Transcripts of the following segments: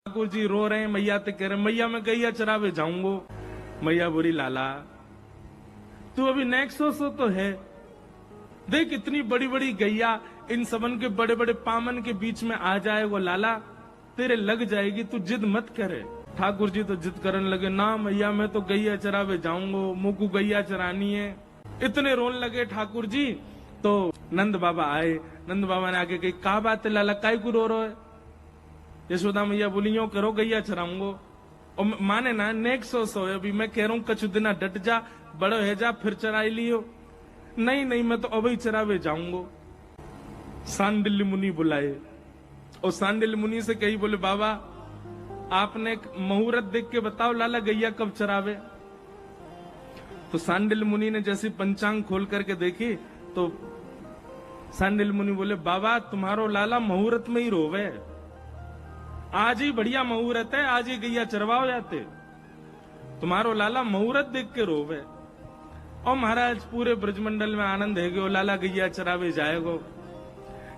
ठाकुर जी रो रहे हैं, मैया ते कह रहे हैं मैया मैं गैया चरावे जाऊंगो। मैया बोली लाला तू अभी नेक्सो सो तो है, देख इतनी बड़ी बड़ी गैया इन सबन के बड़े बड़े पामन के बीच में आ जाए वो लाला तेरे लग जाएगी, तू जिद मत करे। ठाकुर जी तो जिद करने लगे, ना मैया मैं तो गैया चरावे जाऊंगो, मुझको गैया चरानी है। इतने रोने लगे ठाकुर जी। तो नंद बाबा आए, नंद बाबा ने आके कही क्या बात है लाला काय को रो रहे है। यशोदा मैया बोली यूं करो गैया चराऊंगो। और माने ना नेक्सो सो अभी मैं कह रहा हूं कछु दिना डट जा, बड़ो है जा फिर चराई लियो। नहीं नहीं मैं तो अभी चरावे जाऊंगो। सांडिल्य मुनि बुलाए और सांडिल्य मुनि से कही बोले बाबा आपने एक मुहूर्त देख के बताओ लाला गैया कब चरावे। तो सांडिल्य मुनि ने जैसी पंचांग खोल करके देखी तो सांडिल्य मुनि बोले बाबा तुम्हारो लाला मुहूर्त में ही रोवे, आज ही बढ़िया मुहूर्त है, आज ही गैया चरवाओ जाते, तुम्हारो लाला मुहूर्त देख के रोवे। और महाराज पूरे ब्रजमंडल में आनंद है गयो, लाला गैया चरावे जाएगो।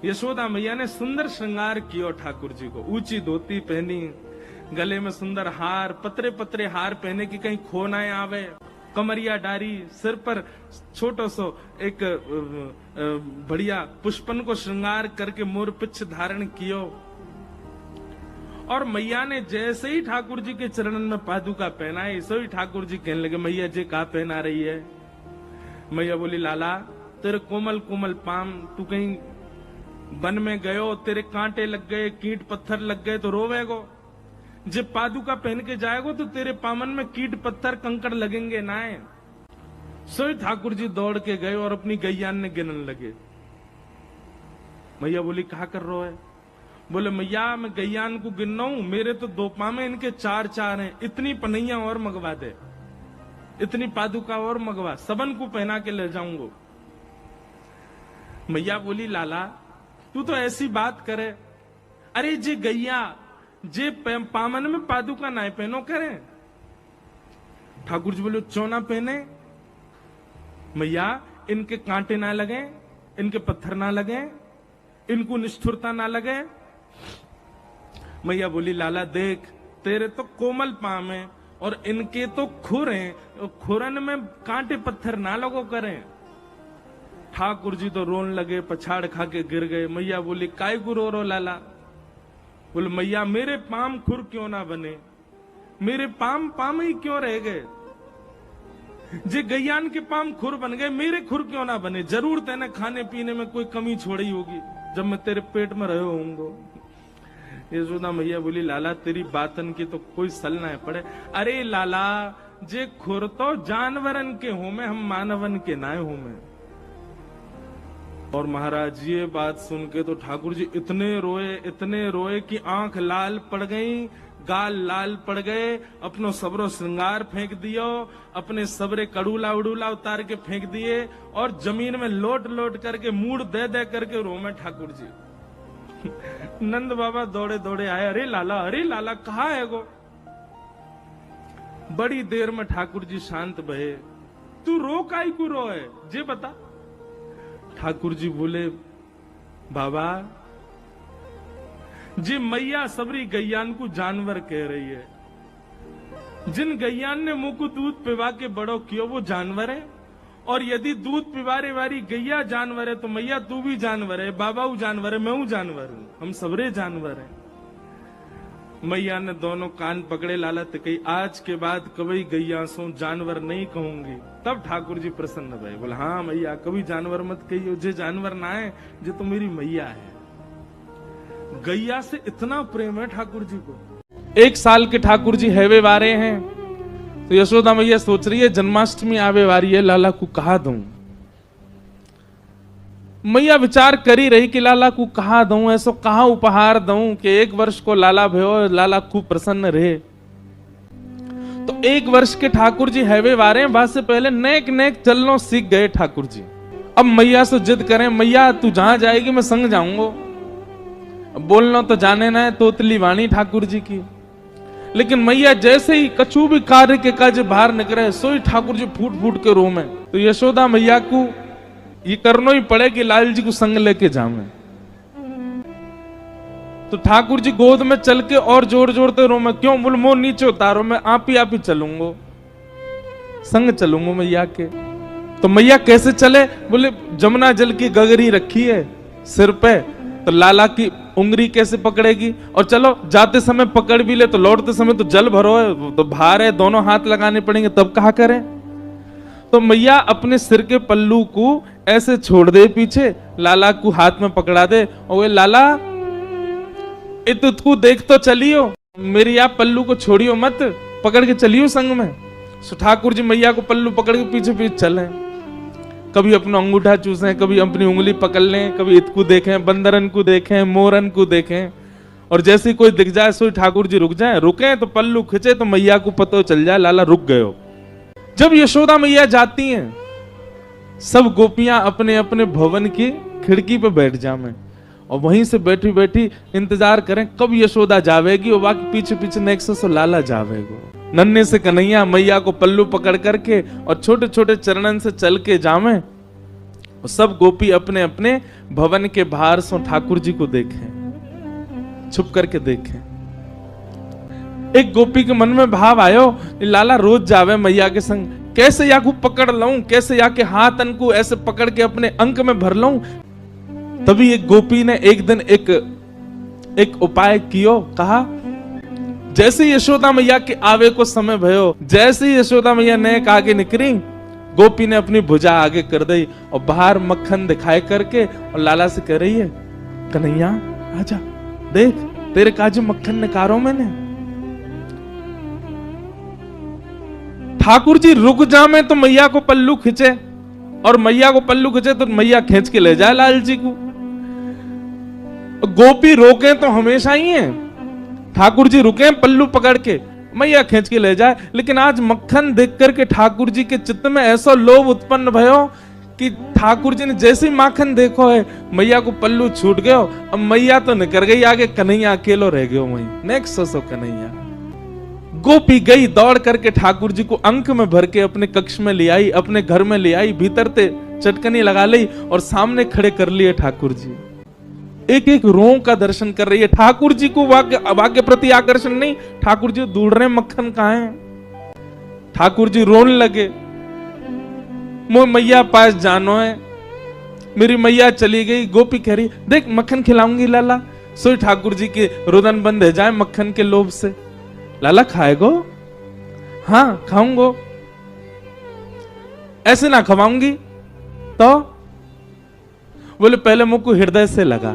यशोदा मैया ने सुंदर श्रृंगार किया ठाकुर जी को, ऊंची धोती पहनी, गले में सुंदर हार, पतरे पतरे हार पहने की कहीं खो ना आवे, कमरिया डारी, सिर पर छोटो सो एक बढ़िया पुष्पन को श्रृंगार करके मोर पिछ धारण कियो। और मैया ने जैसे ही ठाकुर जी के चरणन में पादुका पहनाई, सो ही ठाकुर जी कहने लगे मैया जी कहा पहना रही है। मैया बोली लाला तेरे कोमल कोमल पाम, तू कहीं वन में गयो, तेरे कांटे लग गए, कीट पत्थर लग गए तो रोवेगो, जब पादुका पहन के जाएगो तो तेरे पामन में कीट पत्थर कंकड़ लगेंगे ना। सो ही ठाकुर जी दौड़ के गए और अपनी गैयान ने गिनने लगे। मैया बोली कहा कर रहे है। बोले मैया मैं गैयान को गिन रहा हूं, मेरे तो दो पामे इनके चार चार हैं, इतनी पनैया और मंगवा दे, इतनी पादुका और मंगवा, सबन को पहना के ले जाऊंगा। मैया बोली लाला तू तो ऐसी बात करे, अरे जे गैया जे पामन में पादुका ना पहनो करे। ठाकुर जी बोले चौना पहने मैया, इनके कांटे ना लगे, इनके पत्थर ना लगे, इनको निष्ठुरता ना लगे। मैया बोली लाला देख तेरे तो कोमल पाम है और इनके तो खुर हैं, खुरन में कांटे पत्थर ना लगो करें। ठाकुर जी तो रोन लगे, पछाड़ खा के गिर गए। मैया बोली काय को रो रो लाला। बोले मैया मेरे पाम खुर क्यों ना बने, मेरे पाम पाम ही क्यों रह गए, जे गैयान के पाम खुर बन गए मेरे खुर क्यों ना बने। जरूर तेने खाने पीने में कोई कमी छोड़ी होगी जब मैं तेरे पेट में रहे होऊंगा। यशोदा मैया बोली लाला तेरी बातन की तो कोई सल ना पड़े। अरे लाला जे खुर तो जानवरन के हो में, हम मानवन के ना हो में। और महाराज ये बात सुन के तो ठाकुर जी इतने रोए कि आंख लाल पड़ गई, गाल लाल पड़ गए, अपनो सबरो श्रृंगार फेंक दियो, अपने सबरे कड़ूला उड़ूला उतार के फेंक दिए और जमीन में लोट लोट करके मूड दे दे करके रो में ठाकुर जी। नंद बाबा दौड़े दौड़े आए, अरे लाला कहा है गो। बड़ी देर में ठाकुर जी शांत भये। तू रो काई को रो है जे बता। ठाकुर जी बोले बाबा जी मैया सबरी गैयान को जानवर कह रही है, जिन गैयान ने मुंह को दूध पिवा के बड़ो कियो वो जानवर है, और यदि दूध पिवारे वाली गैया जानवर है तो मैया तू भी जानवर है, बाबा वो जानवर है, मैं हूं जानवर हूं, हम सबरे जानवर हैं। मैया ने दोनों कान पकड़े लाला तो कही आज के बाद कभी गैया सो जानवर नहीं कहूंगी। तब ठाकुर जी प्रसन्न भये, बोले हाँ मैया कभी जानवर मत कहियो, जे जानवर ना है जो तो मेरी मैया है। गैया से इतना प्रेम है ठाकुर जी को। 1 साल के ठाकुर जी हैवे वारे हैं तो यशोदा मैया सोच रही है जन्माष्टमी आवे वारी है, लाला को कहा दूं। मैया विचार करी रही कि लाला को कहा दूं, ऐसो कहा उपहार दूं कि 1 वर्ष को लाला भयो, लाला खूब प्रसन्न रहे। तो 1 वर्ष के ठाकुर जी हैवे वारे हैं, बाद से पहले नेक नेक चलनो सीख गए ठाकुर जी। अब मैया से जिद करें मैया तू जहां जाएगी मैं संग जाऊंगा। बोलना तो जाने ना है तोतली वाणी ठाकुर जी की, लेकिन मैया जैसे ही कछु भी कार्य के काज बाहर निकले सो ही ठाकुर जी फूट फूट के रोमे। तो यशोदा मैया को ये करना ही पड़े कि लाल जी को संग लेके जावे। तो ठाकुर जी गोद में चल के और जोर जोरते रो, मैं क्यों? बोल मोह नीचे उतारो, मैं आप ही चलूंगा, संग चलूंगा मैया के। तो मैया कैसे चले? बोले जमुना जल की गगरी रखी है सिर पे, तो लाला की उंगली कैसे पकड़ेगी? और चलो जाते समय पकड़ भी ले तो लौटते समय तो जल भरो है, तो भार है, दोनों हाथ लगाने पड़ेंगे, तब कहा करें? तो मैया अपने सिर के पल्लू को ऐसे छोड़ दे पीछे, लाला को हाथ में पकड़ा दे, और वे लाला इतु देख तो चलियो, मेरी आप पल्लू को छोड़ियो मत, पकड़ के चलियो संग में। सो ठाकुर जी मैया को पल्लू पकड़ के पीछे पीछे चले, कभी अपना अंगूठा चूसें, कभी अपनी उंगली पकड़ लें, कभी इतकू देखें, बंदरन को देखें, मोरन को देखें, और जैसे कोई दिख जाए सोई ठाकुर जी रुक जाए, रुके तो पल्लू खिंचे तो मैया को पता चल जाए लाला रुक गए हो। जब यशोदा मैया जाती हैं, सब गोपियां अपने अपने भवन की खिड़की पे बैठ जाएं और वहीं से बैठी बैठी इंतजार करें कब यशोदा जावेगी, और बाकी पीछे पीछे नेक्स्ट से लाला जावेगो। नन्हे से कन्हैया मैया को पल्लू पकड़ करके और छोटे छोटे चरणन से चल के जावे, और सब गोपी अपने अपने भवन के बाहर से ठाकुर जी को देखें, छुप करके देखें। एक गोपी के मन में भाव आयो, लाला रोज जावे मैया के संग, कैसे या को पकड़ लऊं, कैसे या के हाथ अन को ऐसे पकड़ के अपने अंक में भर लऊं। तभी एक गोपी ने एक दिन एक उपाय कियो, कहा जैसे यशोदा मैया के आवे को समय भयो, जैसे यशोदा मैया नेक आगे निकली, गोपी ने अपनी भुजा आगे कर दी और बाहर मक्खन दिखाए करके और लाला से कह रही है, कन्हैया आजा, देख तेरे काजू मक्खन निकारो मैंने। ठाकुर जी रुक जामे तो मैया को पल्लू खींचे, और मैया को पल्लू खींचे तो मैया खींच के ले जाए लाल जी को। गोपी रोके तो हमेशा ही है, ठाकुर जी रुके पल्लू पकड़ के, मैया खींच के ले जाए। लेकिन आज मक्खन देख करके ठाकुर जी के चित्त में ऐसा लोभ उत्पन्न भयो कि ठाकुर जी ने जैसे ही माखन देखो है, मैया को पल्लू छूट गयो, अब मैया तो निकल गई आगे, कन्हैया अकेलो रह गयो वहीं। Next so Kanhaiya. गोपी गई दौड़ करके ठाकुर जी को अंक में भर के अपने कक्ष में ले आई, अपने घर में ले आई, भीतर ते चटकनी लगा ली और सामने खड़े कर लिए ठाकुर जी। एक एक रों का दर्शन कर रही है। ठाकुर जी को वाक्य प्रति आकर्षण नहीं, ठाकुर जी ढूंढ रहे मक्खन कहां है। ठाकुर जी रोने लगे, मोह मैया पास जानो है, मेरी मैया चली गई। गोपी कह रही देख मक्खन खिलाऊंगी लाला। सोई ठाकुर जी के रुदन बंद है जाए मक्खन के लोभ से। लाला खाएगो? हाँ खाऊंगो। ऐसे ना खवाऊंगी तो? बोले पहले मुंह को हृदय से लगा।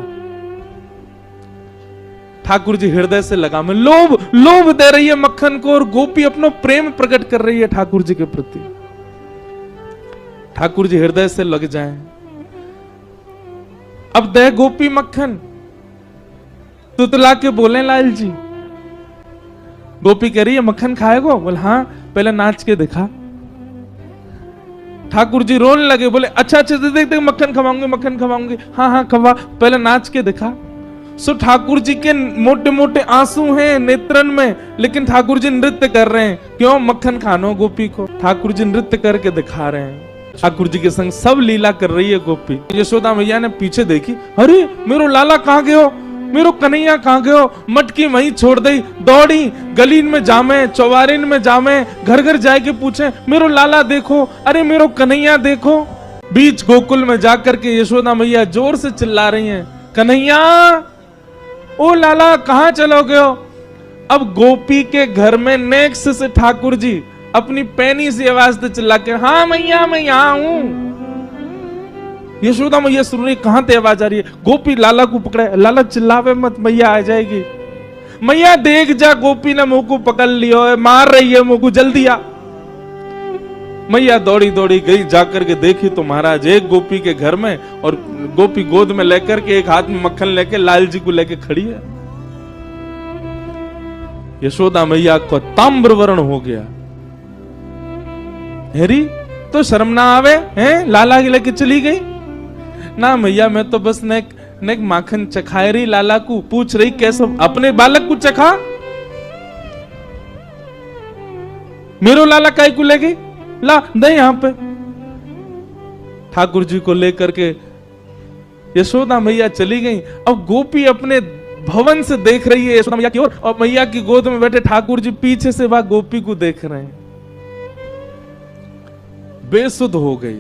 ठाकुर जी हृदय से लगा में लोभ दे रही है मक्खन को, और गोपी अपना प्रेम प्रकट कर रही है ठाकुर जी के प्रति। ठाकुर जी हृदय से लग जाए। अब दे गोपी मक्खन, तुतला के बोले लाल जी। गोपी कह रही है मक्खन खाएगो? बोले हाँ, पहले नाच के दिखा। ठाकुर जी रोने लगे, बोले अच्छा देख मक्खन खवाऊंगी। हाँ हाँ खवा, पहले नाच के दिखा। सो ठाकुर जी के मोटे मोटे आंसू हैं नेत्रन में, लेकिन ठाकुर जी नृत्य कर रहे हैं। क्यों? मक्खन खानो गोपी को। ठाकुर जी नृत्य करके दिखा रहे हैं। ठाकुर जी के संग सब लीला कर रही है गोपी। यशोदा मैया ने पीछे देखी, अरे मेरो लाला कहाँ गयो, मेरो कन्हैया कहाँ गयो। मटकी वहीं छोड़ दी, दौड़ी गलीन में जामे, चौबारिन में जामे, घर घर जाके पूछे मेरो लाला देखो, अरे मेरो कन्हैया देखो। बीच गोकुल में जाकर के यशोदा मैया जोर से चिल्ला रही हैं, कन्हैया ओ लाला कहाँ चलो गयो। अब गोपी के घर में नेक्स्ट से ठाकुर जी अपनी पैनी सी आवाज से चिल्ला के, हाँ मैया मैं यहां हूं। यशोदा मैया सुन रही, कहां ते आवाज आ रही है। गोपी लाला को पकड़े, लाला चिल्लावे मत, मैया आ जाएगी। मैया देख जा, गोपी ने मुंह को पकड़ लियो है, मार रही है मुंह को, जल्दी आ। मैया दौड़ी दौड़ी गई, जाकर के देखी तो महाराज एक गोपी के घर में, और गोपी गोद में लेकर के एक हाथ में मक्खन लेके लाल जी को लेके खड़ी है। यशोदा मैया को ताम्र वर्ण हो गया। हेरी तो शर्म ना आवे हैं, लाला के लेके चली गई ना। मैया मैं तो बस नेक माखन चखाए रही, लाला को पूछ रही कैसे अपने बालक को चखा। मेरो लाला काय को ले गई, ला दे यहां पे। ठाकुर जी को लेकर के यशोदा मैया चली गई। अब गोपी अपने भवन से देख रही है यशोदा मैया की ओर, और मैया की गोद में बैठे ठाकुर जी पीछे से वह गोपी को देख रहे हैं। बेसुध हो गई।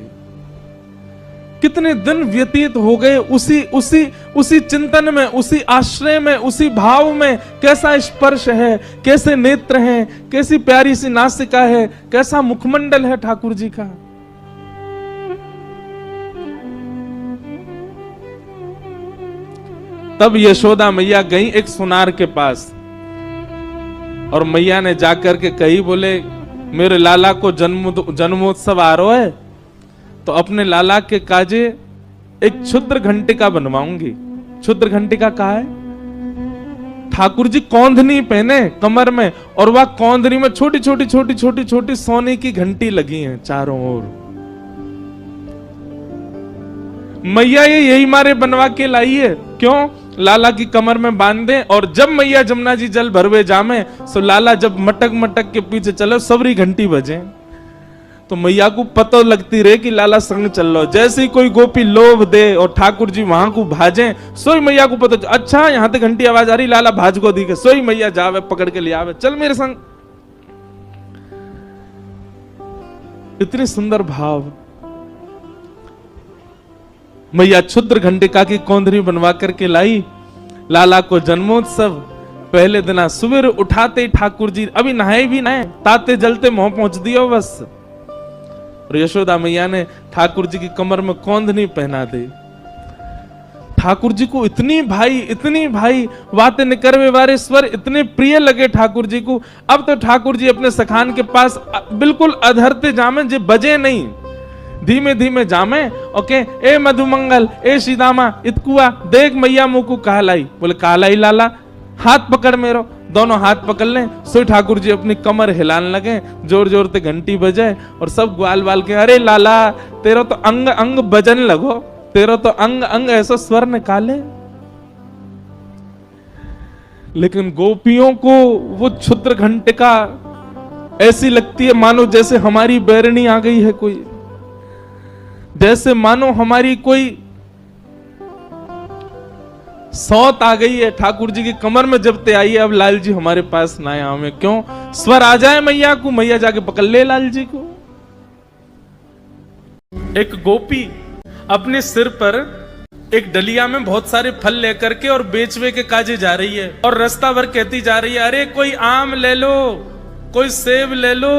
कितने दिन व्यतीत हो गए उसी चिंतन में, उसी आश्रय में, उसी भाव में। कैसा स्पर्श है, कैसे नेत्र हैं, कैसी प्यारी सी नासिका है, कैसा मुखमंडल है ठाकुर जी का। तब यशोदा मैया गई एक सुनार के पास, और मैया ने जाकर के कही, बोले मेरे लाला को जन्मोत्सव आ रहा है, तो अपने लाला के काजे एक क्षुद्र घंटिका बनवाऊंगी। क्षुद्र घंटिका कहा है? ठाकुर जी कौंधनी पहने कमर में, और वह कौंधनी में छोटी छोटी सोने की घंटी लगी हैं चारों ओर। मैया ये यही मारे बनवा के लाई है। क्यों? लाला की कमर में बांध दे, और जब मैया जमुना जी जल भरवे जामे, सो लाला जब मटक मटक के पीछे चलो, सबरी घंटी बजे, तो मैया को पता लगती रहे कि लाला संग चल लो। जैसे ही कोई गोपी लोभ दे और ठाकुर जी वहां को भाजे, सोई मैया को पता, अच्छा यहां तक घंटी आवाज आ रही, लाला भाज को दी के, सोई मैया जावे पकड़ के ले आवे, चल मेरे संग। इतनी सुंदर भाव। मैया क्षुद्र घंटिका की कौंधरी बनवा करके लाई। लाला को जन्मोत्सव पहले दिन सुबह उठाते ही ठाकुर जी अभी नहाए भी नहाए, ताते जलते मुंह पहुंच दियो बस। और यशोदा मैया ने ठाकुर जी की कमर में कौंधनी पहना दी। ठाकुर जी को इतनी भाई बातें निकरवे वारे स्वर इतने प्रिय लगे ठाकुर जी को। अब तो ठाकुर जी अपने सखान के पास बिल्कुल अधरते जामे, जे बजे नहीं, धीमे धीमे जामे। ओके, ए मधुमंगल, ए सीदामा, इतकुआ देख मैया मुंह को कहलाई। बोले कहलाई लाला, हाथ पकड़ मेरो। दोनों हाथ पकड़ लें, सो ठाकुर जी अपनी कमर हिलाने लगे, जोर जोर से घंटी बजे, और सब ग्वाल बाल के, अरे लाला तेरा तो अंग अंग बजन लगो, तेरा तो अंग अंग ऐसा स्वर निकाले। लेकिन गोपियों को वो क्षुद्र घंटिका ऐसी लगती है मानो जैसे हमारी बैरनी आ गई है कोई, जैसे मानो हमारी कोई सौत आ गई है। ठाकुर जी की कमर में जब ते आई है, अब लाल जी हमारे पास ना आए में, क्यों? स्वर आ जाए मैया को, मैया जाके पकड़ ले लाल जी को। एक गोपी अपने सिर पर एक डलिया में बहुत सारे फल लेकर के और बेचवे के काजे जा रही है, और रास्ता भर कहती जा रही है, अरे कोई आम ले लो, कोई सेब ले लो,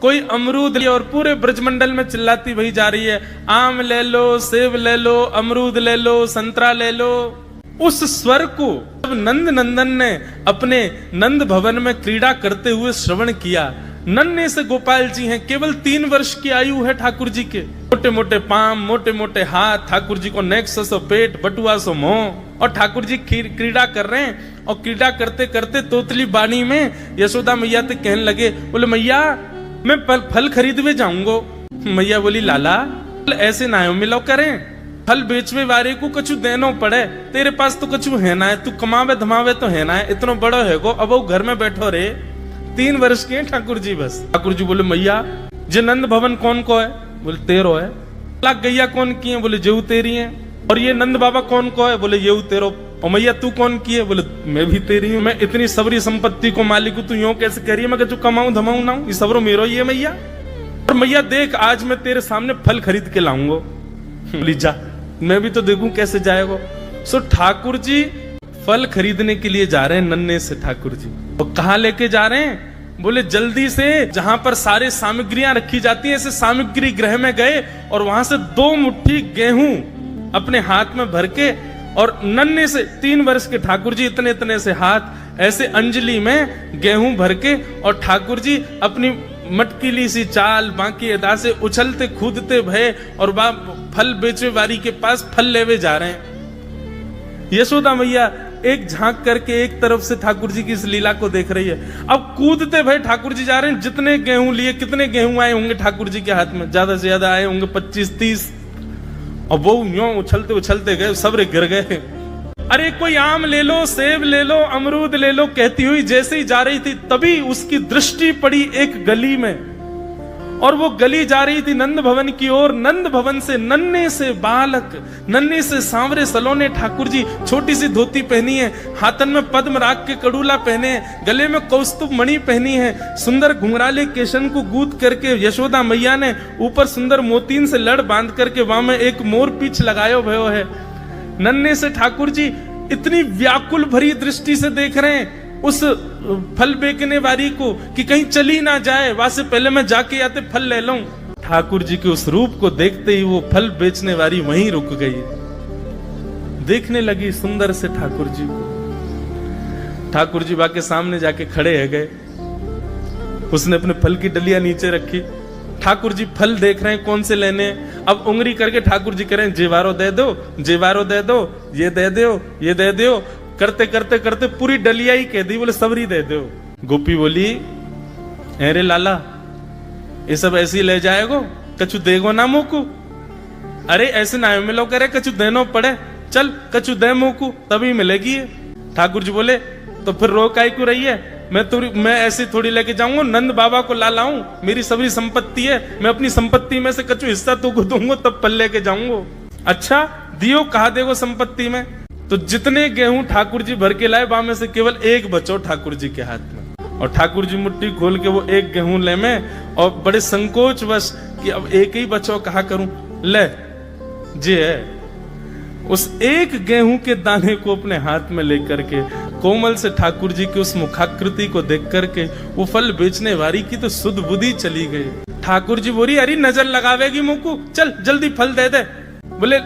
कोई अमरूद ले, और पूरे ब्रजमंडल में चिल्लाती वही जा रही है, आम ले लो, सेब ले लो, अमरूद ले लो, संतरा ले लो। उस स्वर को जब नंद नंदन ने अपने नंद भवन में क्रीड़ा करते हुए श्रवण किया, नन्हे से गोपाल जी हैं, केवल 3 वर्ष की आयु है ठाकुर जी के, मोटे मोटे पांव, मोटे मोटे हाथ, ठाकुर जी को नेक्स सो पेट, बटुआ सो मुंह, और ठाकुर जी क्रीड़ा कर रहे हैं। और क्रीड़ा करते करते तोतली बानी में यशोदा मैया तक कहने लगे, बोले मैया मैं फल खरीदवे जाऊंगो। मैया बोली लाला ऐसे ना मिलो करें, फल बेचवे वाले को कछु देनो पड़े, तेरे पास तो कछु है ना है, तू कमावे धमावे तो है ना है, इतना बड़ो है गो, अब वो घर में बैठो रे। 3 वर्ष के ठाकुर जी बस। ठाकुर जी बोले मैया जे नंद भवन कौन को है? बोले तेरो है। लाख गैया कौन की है? बोले जेऊ तेरी है। और ये नंद बाबा कौन को है? बोले येऊ तेरो। और मैया तू कौन की है? बोले मैं भी तेरी हूँ। मैं इतनी सबरी संपत्ति को मालिक हूँ, तू यूं कैसे कह रही है? मैं कछु कमाऊं धमाऊं ना हूं, ये सबरो मेरो ही है मैया। और मैया देख आज मैं तेरे सामने फल खरीद के लाऊंगा। बोली जा, मैं भी तो देखूं कैसे जाएगा। सो ठाकुर जी फल खरीदने के लिए जा रहे हैं नन्हे से ठाकुर जी। और कहाँ लेके जा रहे हैं? बोले जल्दी से जहां पर सारे सामग्रियां रखी जाती हैं, ऐसे सामग्री गृह में गए, और वहां से 2 मुट्ठी गेहूं अपने हाथ में भर के, और नन्हे से 3 वर्ष के ठाकुर जी इतने इतने से हाथ ऐसे अंजलि में गेहूं भर के, और ठाकुर जी अपनी मटकीली सी चाल बाकी अदा से उछलते कूदते भय और फल बेचने वाली के पास फल लेवे जा रहे हैं। यशोदा मैया एक झांक करके एक तरफ से ठाकुर जी की इस लीला को देख रही है। अब कूदते भय ठाकुर जी जा रहे हैं। जितने गेहूं लिए, कितने गेहूं आए होंगे ठाकुर जी के हाथ में? ज्यादा से ज्यादा आए होंगे 25-30। और वो यूं उछलते उछलते गए, सब गिर गए। अरे कोई आम ले लो, सेब ले लो, अमरूद ले लो कहती हुई जैसे ही जा रही थी, तभी उसकी दृष्टि पड़ी एक गली में, और वो गली जा रही थी नंद भवन की ओर। नंद भवन से नन्हे से बालक, नन्हे से सांवरे सलोने ठाकुर जी, छोटी सी धोती पहनी है, हाथन में पद्म राग के कड़ूला पहने हैं, गले में कौस्तुभ मणि पहनी है, सुंदर घुंघराले केशन को गूंथ करके यशोदा मैया ने ऊपर सुंदर मोतीन से लड़ बांध करके वहां में एक मोर पीछ लगायो भयो है। नन्हे से ठाकुर जी इतनी व्याकुल भरी दृष्टि से देख रहे हैं उस फल बेचने वाली को कि कहीं चली ना जाए, वहां से पहले मैं जाके आते फल ले लूं। ठाकुर जी के उस रूप को देखते ही वो फल बेचने वाली वहीं रुक गई, देखने लगी सुंदर से ठाकुर जी को। ठाकुर जी बाके सामने जाके खड़े है गए, उसने अपने फल की डलिया नीचे रखी। ठाकुर जी फल देख रहे हैं कौन से लेने। अब उंगली करके ठाकुर जी कह रहे हैं जेवारो दे दो, जेवारो दे दो, ये दे दो, ये दे दो, करते करते करते पूरी डलिया ही कह दी, बोले सबरी दे दो। गोपी बोली अरे लाला ये सब ऐसे ही ले जाएगो, कछु देगो ना मोकू। अरे ऐसे ना मिलो करे, कछु देनो पड़े, चल कछु दे मोकू तभी मिलेगी ये। ठाकुर जी बोले तो फिर रो काई क्यों रही है, मैं ऐसे थोड़ी लेके जाऊंगा, नंद बाबा को ला लाऊं, मेरी सभी संपत्ति है, मैं अपनी संपत्ति में से कछु हिस्सा तुमको दूंगा तब फल लेके जाऊंगा। अच्छा दियो, कहा देगो संपत्ति में। तो जितने गेहूं ठाकुर जी भर के लाए, में से केवल एक बचो ठाकुर जी के हाथ में। और ठाकुर जी मुट्ठी खोल के वो एक गेहूं ले में, और बड़े संकोच वश कि अब एक ही बचो, कहा करूं, ले जी है। उस एक गेहूं के दाने को अपने हाथ में लेकर के कोमल से ठाकुर जी की उस मुखाकृति को देख करके वो फल बेचने वाली की तो सुध बुद्धि चली गई। ठाकुर जी बोली अरे नजर लगावेगी मुझको, चल जल्दी फल दे दे। बोले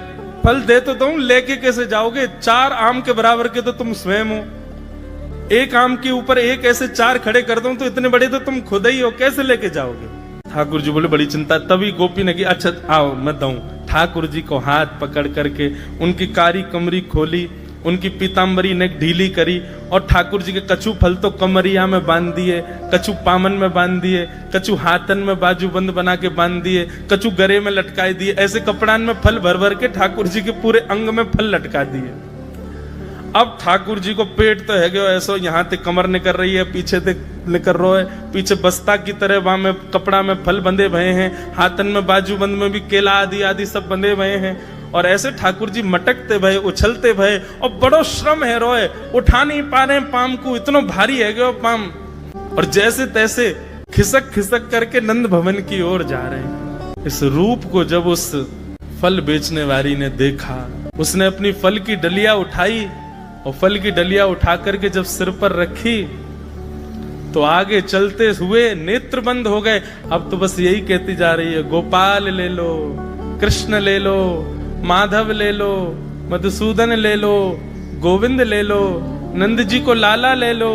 फल दे तो दूं, लेके कैसे जाओगे, 4 आम के बराबर के तो तुम स्वयं हो, एक आम के ऊपर एक ऐसे 4 खड़े कर दूं तो इतने बड़े तो तुम खुद ही हो, कैसे लेके जाओगे। ठाकुर जी बोले बड़ी चिंता। तभी गोपी ने की अच्छा आओ मैं दूं। ठाकुर जी को हाथ पकड़ करके उनकी कारी कमरी खोली, उनकी पीताम्बरी ने ढीली करी, और ठाकुर जी के कछु फल तो कमरिया में बांध दिए, कछु पामन में बांध दिए, कछु हाथन में बाजूबंद बना के बांध दिए, कछु गरे में लटकाए दिए। ऐसे कपड़ान में फल भर भर के ठाकुर जी के पूरे अंग में फल लटका दिए। अब ठाकुर जी को पेट तो है गयो ऐसो, यहाँ ते कमर निकल रही है, पीछे ते निकल रहा है, पीछे बस्ता की तरह वहां में कपड़ा में फल बंधे भये हैं, हाथन में बाजूबंद में भी केला आदि आदि सब बंधे भये हैं। और ऐसे ठाकुर जी मटकते भये, उछलते भये, और बड़ो श्रम है रोए, उठा नहीं पा रहे पाम को, इतना भारी है गयो पाम। और जैसे तैसे खिसक खिसक करके नंद भवन की ओर जा रहे हैं। इस रूप को जब उस फल बेचने वाली ने देखा, उसने अपनी फल की डलिया उठाई, और फल की डलिया उठा करके जब सिर पर रखी तो आगे चलते हुए नेत्र बंद हो गए। अब तो बस यही कहती जा रही है गोपाल ले लो, कृष्ण ले लो, माधव ले लो, मधुसूदन ले लो, गोविंद ले लो, नंद जी को लाला ले लो,